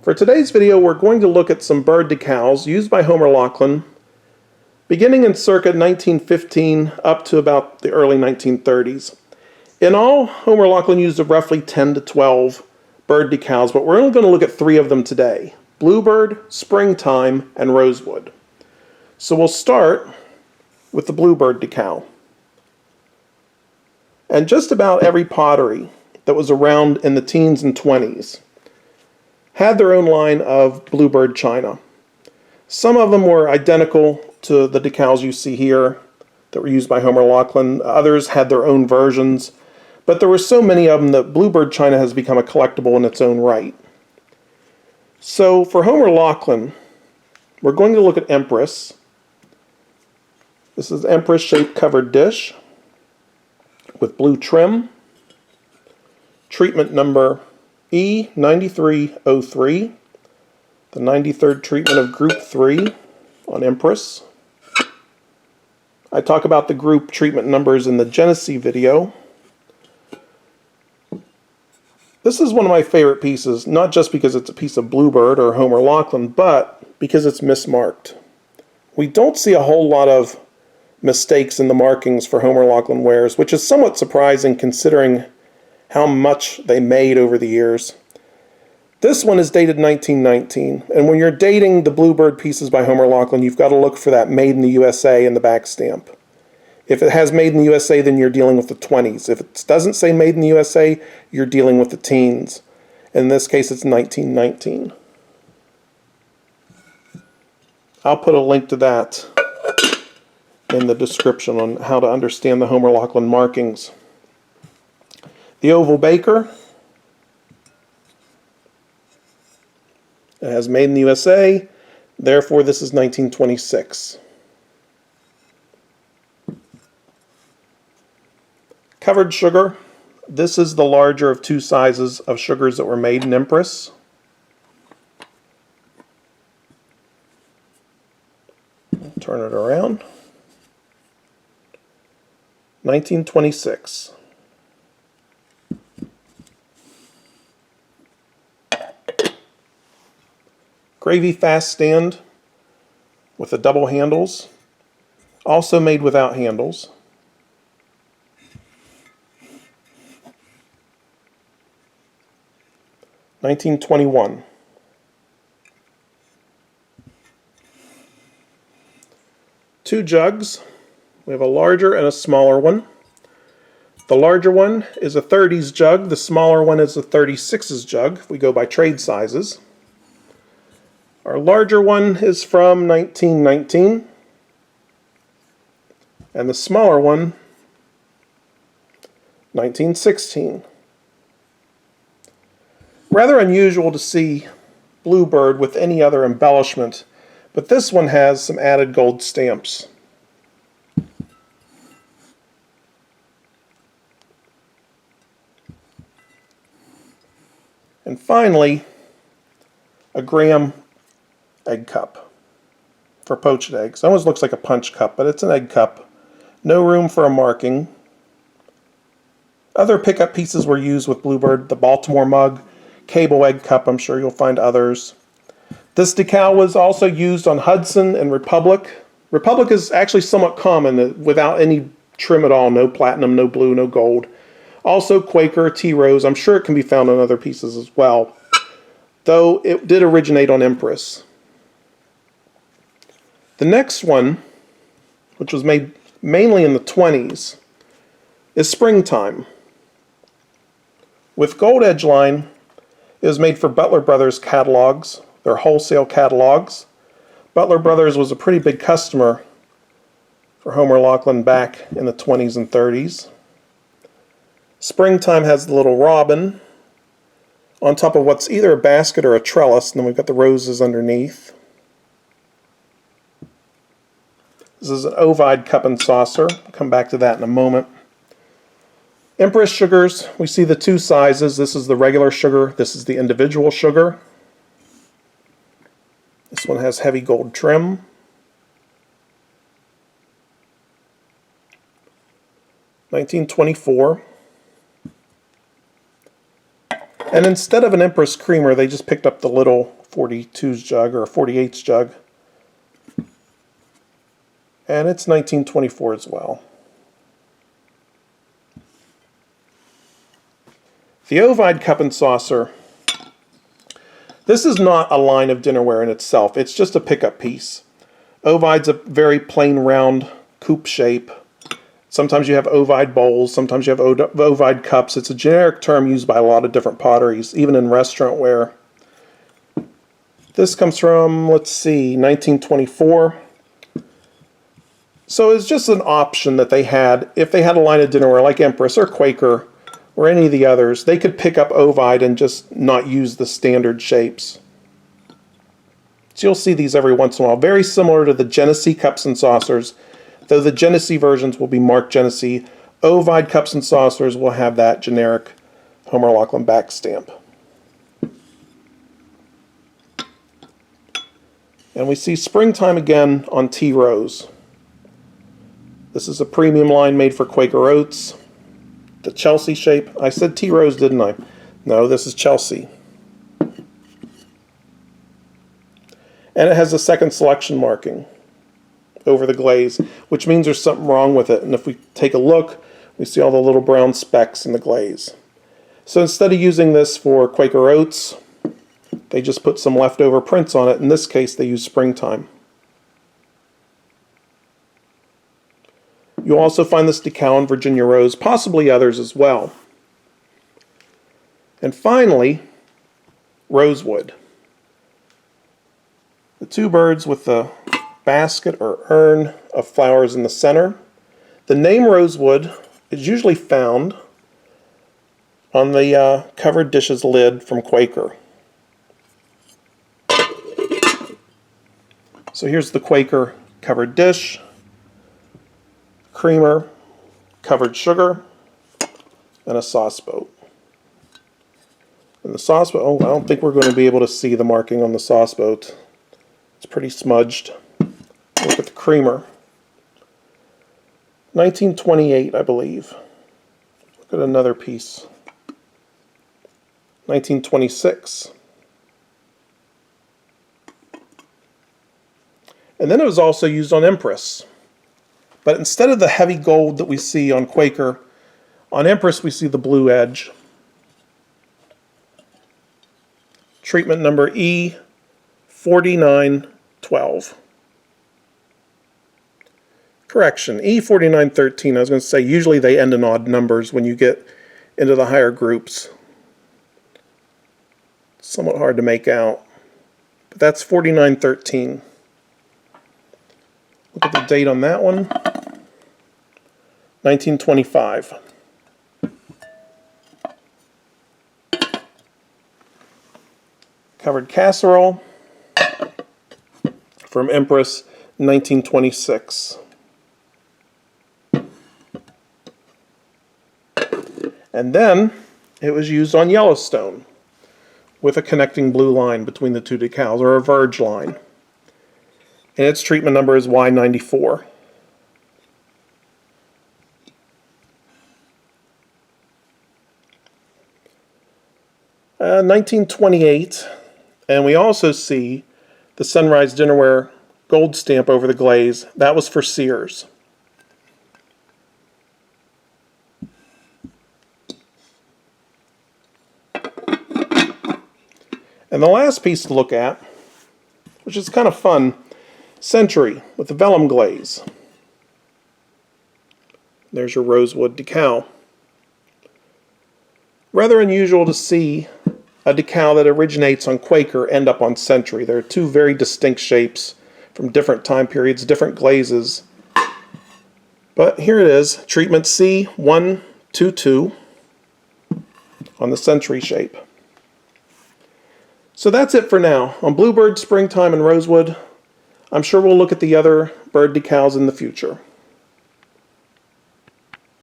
For today's video, we're going to look at some bird decals used by Homer Laughlin beginning in circa 1915 up to about the early 1930s. In all, Homer Laughlin used roughly 10 to 12 bird decals, but we're only going to look at 3 of them today: Bluebird, Springtime, and Rosewood. So we'll start with the Bluebird decal. And just about every pottery that was around in the teens and 20s had their own line of Bluebird China. Some of them were identical to the decals you see here that were used by Homer Laughlin. Others had their own versions, but there were so many of them that Bluebird China has become a collectible in its own right. So for Homer Laughlin, we're going to look at Empress. This is Empress shaped covered dish with blue trim, treatment number E9303, the 93rd treatment of Group 3 on Empress. I talk about the group treatment numbers in the Genesee video. This is one of my favorite pieces, not just because it's a piece of Bluebird or Homer Laughlin, but because it's mismarked. We don't see a whole lot of mistakes in the markings for Homer Laughlin wares, which is somewhat surprising considering how much they made over the years. This one is dated 1919, and when you're dating the Bluebird pieces by Homer Laughlin, you've got to look for that Made in the USA in the back stamp. If it has Made in the USA, then you're dealing with the 20s. If it doesn't say Made in the USA, you're dealing with the teens. In this case, it's 1919. I'll put a link to that in the description on how to understand the Homer Laughlin markings. The oval baker, it has Made in the USA, therefore this is 1926. Covered sugar, this is the larger of 2 sizes of sugars that were made in Empress. Turn it around. 1926. Gravy fast stand with the double handles, also made without handles. $1921. Two jugs. We have a larger and a smaller one. The larger one is a 30s jug. The smaller one is a 36s jug, if we go by trade sizes. Our larger one is from 1919, and the smaller one, 1916. Rather unusual to see Bluebird with any other embellishment, but this one has some added gold stamps. And finally, a Graham egg cup for poached eggs. It almost looks like a punch cup, but it's an egg cup. No room for a marking. Other pickup pieces were used with Bluebird, the Baltimore mug, cable egg cup, I'm sure you'll find others. This decal was also used on Hudson and Republic. Republic is actually somewhat common without any trim at all, no platinum, no blue, no gold. Also Quaker, Tea Rose, I'm sure it can be found on other pieces as well, though it did originate on Empress. The next one, which was made mainly in the 20s, is Springtime. With gold edge line, it was made for Butler Brothers catalogs, their wholesale catalogs. Butler Brothers was a pretty big customer for Homer Laughlin back in the 20s and 30s. Springtime has the little robin on top of what's either a basket or a trellis, and then we've got the roses underneath. This is an Ovide cup and saucer. I'll come back to that in a moment. Empress sugars, we see the 2 sizes. This is the regular sugar. This is the individual sugar. This one has heavy gold trim. $1924. And instead of an Empress creamer, they just picked up the little 42's jug or 48's jug. And it's 1924 as well. The Ovide cup and saucer. This is not a line of dinnerware in itself. It's just a pickup piece. Ovide's a very plain round coupe shape. Sometimes you have Ovide bowls, sometimes you have Ovide cups. It's a generic term used by a lot of different potteries, even in restaurant ware. This comes from, let's see, 1924. So it's just an option that they had. If they had a line of dinnerware like Empress or Quaker or any of the others, they could pick up Ovide and just not use the standard shapes. So you'll see these every once in a while. Very similar to the Genesee cups and saucers, though the Genesee versions will be marked Genesee. Ovide cups and saucers will have that generic Homer Laughlin back stamp. And we see Springtime again on Tea Rose. This is a premium line made for Quaker Oats. The Chelsea shape. I said Tea Rose, didn't I? No, this is Chelsea. And it has a second selection marking over the glaze, which means there's something wrong with it. And if we take a look, we see all the little brown specks in the glaze. So instead of using this for Quaker Oats, they just put some leftover prints on it. In this case, they use Springtime. You'll also find this decal in Virginia Rose, possibly others as well. And finally, Rosewood. The two birds with the basket or urn of flowers in the center. The name Rosewood is usually found on the covered dishes lid from Quaker. So here's the Quaker covered dish. Creamer, covered sugar, and a sauce boat. And the sauce boat, oh, I don't think we're going to be able to see the marking on the sauce boat. It's pretty smudged. Look at the creamer. 1928, I believe. Look at another piece. 1926. And then it was also used on Empress. But instead of the heavy gold that we see on Quaker, on Empress we see the blue edge. Treatment number E4912. Correction, E4913. I was going to say usually they end in odd numbers when you get into the higher groups. It's somewhat hard to make out. But that's 4913. Look at the date on that one. 1925. Covered casserole from Empress, 1926. And then it was used on Yellowstone with a connecting blue line between the two decals, or a verge line. And its treatment number is Y94. 1928, and we also see the Sunrise Dinnerware gold stamp over the glaze. That was for Sears. And the last piece to look at, which is kind of fun, Century with the vellum glaze. There's your Rosewood decal. Rather unusual to see a decal that originates on Quaker end up on Century. There are two very distinct shapes from different time periods, different glazes. But here it is, treatment C122 on the Century shape. So that's it for now. On Bluebird, Springtime, and Rosewood, I'm sure we'll look at the other bird decals in the future.